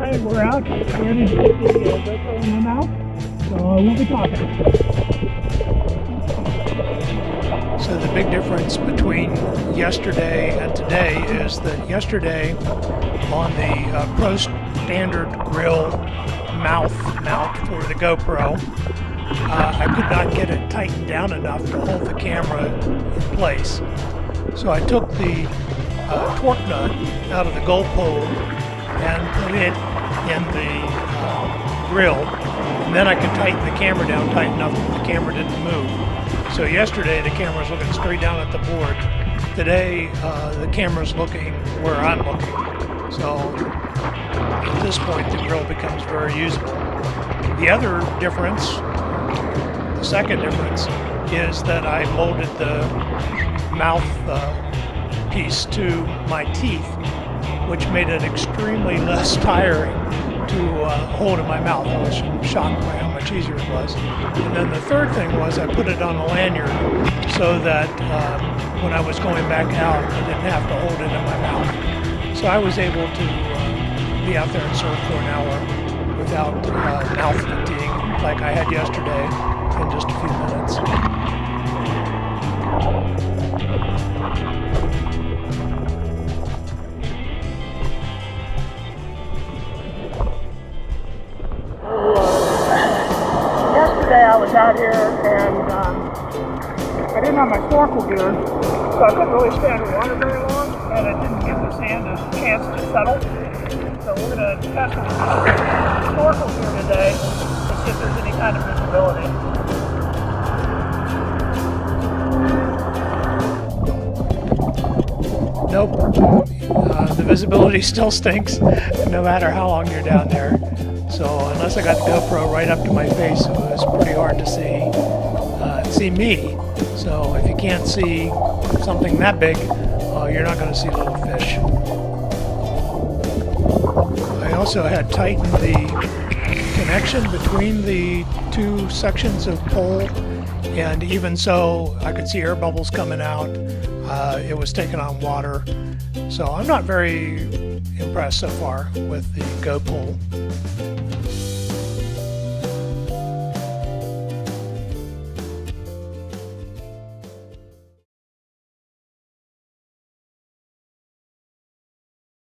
Hi, we're out. We're ready to put the GoPro in the mouth, so we'll be talking. So the big difference between yesterday and today is that yesterday on the Pro Standard Grill mount for the GoPro, I could not get it tightened down enough to hold the camera in place. So I took the torque nut out of the GoPole and put it in the grill, and then I could tighten the camera down tight enough that the camera didn't move. So yesterday the camera was looking straight down at the board. Today the camera's looking where I'm looking. So at this point the grill becomes very usable. The other difference, the second difference, is that I molded the mouth piece to my teeth, which made it extremely less tiring to hold in my mouth. I was shocked by how much easier it was. And then the third thing was I put it on a lanyard so that when I was going back out, I didn't have to hold it in my mouth. So I was able to be out there and surf for an hour without mouth fatigue like I had yesterday in just a few minutes. Yesterday I was out here and I didn't have my snorkel gear, so I couldn't really stay in the water very long, and it didn't give the sand a chance to settle. So we're going to test the snorkel gear today to see if there's any kind of visibility. Nope. The visibility still stinks no matter how long you're down there. So unless I got the GoPro right up to my face, it was pretty hard to see me. So if you can't see something that big, you're not going to see little fish. I also had tightened the connection between the two sections of pole, and even so I could see air bubbles coming out. It was taking on water. So I'm not very impressed so far with the GoPole.